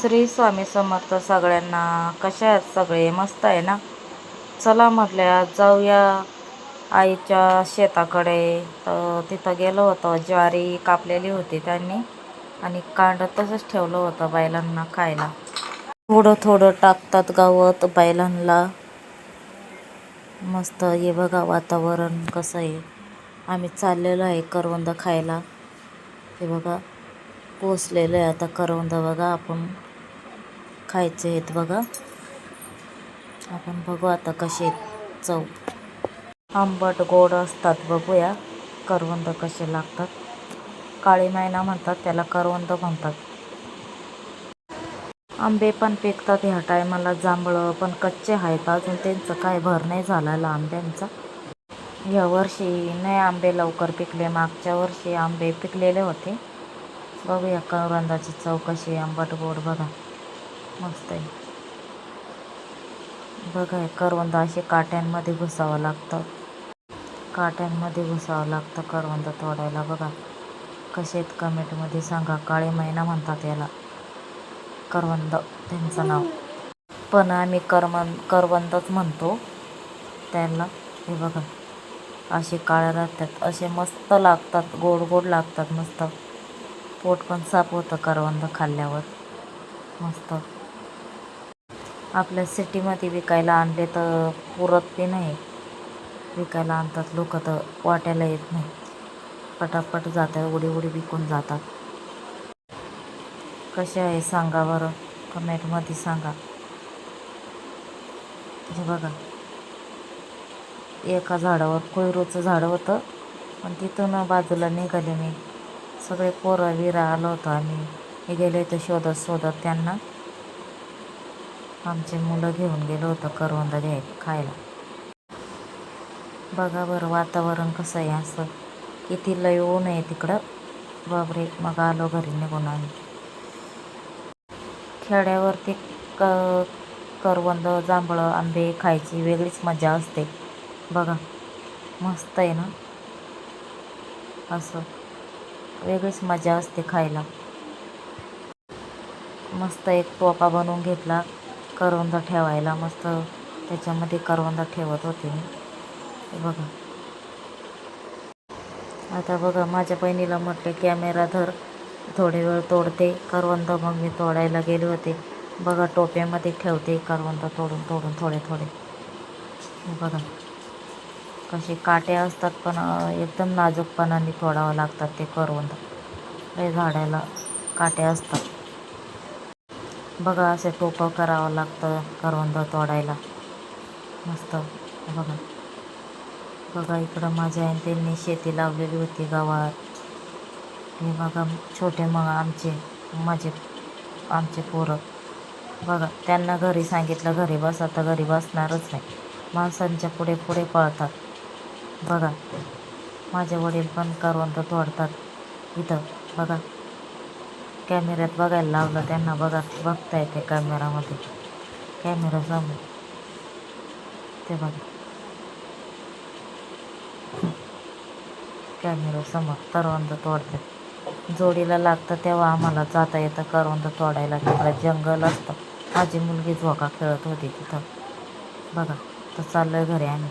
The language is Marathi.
श्री स्वामी समर्थ सगळ्यांना. कशा आहेत सगळे? मस्त आहे ना? चला म्हटले आज जाऊया आईच्या शेताकडे. तर तिथं गेलो होतो. ज्वारी कापलेली होती त्यांनी आणि कांड तसंच ठेवलं होतं बैलांना खायला. थोडं थोडं टाकतात गवत बैलांना. मस्त. हे बघा वातावरण कसं आहे. आम्ही चाललेलो आहे करवंद खायला. हे बघा पोचलेलं आहे आता करवंद. बघा आपण खायचे आहेत बघा. आपण बघू आता कसे चव. आंबट गोड असतात. बघूया करवंद कसे लागतात. काळी मैना म्हणतात त्याला, करवंद म्हणतात. आंबे पण पिकतात ह्या टायमाला. जांभळं पण कच्चे आहेत अजून, त्यांचं काय भर नाही झालेला आंब्यांचा. या वर्षी नाही आंबे लवकर पिकले. मागच्या वर्षी आंबे पिकलेले होते. बघूया करवंदाची चव कशी. आंबट गोड बघा मस्त आहे. बघा करवंद असे काट्यांमध्ये घुसावं लागतं. काट्यांमध्ये घुसावं लागतं करवंद तोडायला. बघा कसे आहेत कमेंटमध्ये सांगा. काळी मैना म्हणतात याला, करवंद त्यांचं नाव. पण आम्ही करवंदच म्हणतो त्याला. हे बघा असे काळे राहतात, असे मस्त लागतात, गोड गोड लागतात मस्त. पोट पण साफ होतं करवंद खाल्ल्यावर मस्त. आपल्या सिटीमध्ये विकायला आणले तर पुरत बी नाही. विकायला आणतात लोक तर वाट्याला येत नाही. पटापट जातात, उडी उडी विकून जातात. कसे आहे सांगा बरं, कमेंटमध्ये सांगा. हे बघा एका झाडावर कोयरूचं झाड होतं, पण तिथून बाजूला निघाले मी. सगळे पोरं विरा आलो होतो आम्ही. हे गेले होते शोधत शोधत त्यांना. आमचे मुलं घेऊन गेलो होतं करवंद खायला. बघा बरं वातावरण कसं आहे. असं किती लय ऊन आहे तिकडं. बापरे. मग आलो घरी निघून आम्ही. खेड्यावरती करवंद, जांभळं, आंबे खायची वेगळीच मजा असते. बघा मस्त आहे ना. असं वेगळीच मजा असते खायला. मस्त एक टोपा बनवून घेतला करवंद ठेवायला. मस्त त्याच्यामध्ये करवंद ठेवत होते मी. बघा आता बघा माझ्या बहिणीला म्हटले कॅमेरा धर, थोडे वेळ तोडते करवंद. मग मी तोडायला गेले होते. बघा टोप्यामध्ये ठेवते करवंद तोडून तोडून थोडे थोडे. बघा कसे काटे असतात, पण एकदम नाजूकपणाने तोडावं लागतात ते करवंद. लय झाडाला काटे असतात. बघा असे टोपं करावं लागतं करवंद तोडायला मस्त. बघा बघा इकडं माझ्या आईने त्यांनी शेती लावलेली होती गवार. हे बघा छोटे मग आमचे पोरं. बघा त्यांना घरी सांगितलं घरी बसा तर घरी बसणारच नाही. माणसांच्या पुढे पुढे पळतात. बघा माझे वडील पण करवंद तोडतात इथं. बघा कॅमेऱ्यात बघायला लावलं त्यांना. बघा बघता येते कॅमेरामध्ये, कॅमेरा समोर ते बघा. कॅमेरा समोर करवंद तोडतात. जोडीला लागतं तेव्हा आम्हाला जाता येतं करवंद तोडायला. तिकडं जंगल असतं. माझी मुलगी झोका खेळत होती तिथं. बघा तर चाललोय घरी आम्ही.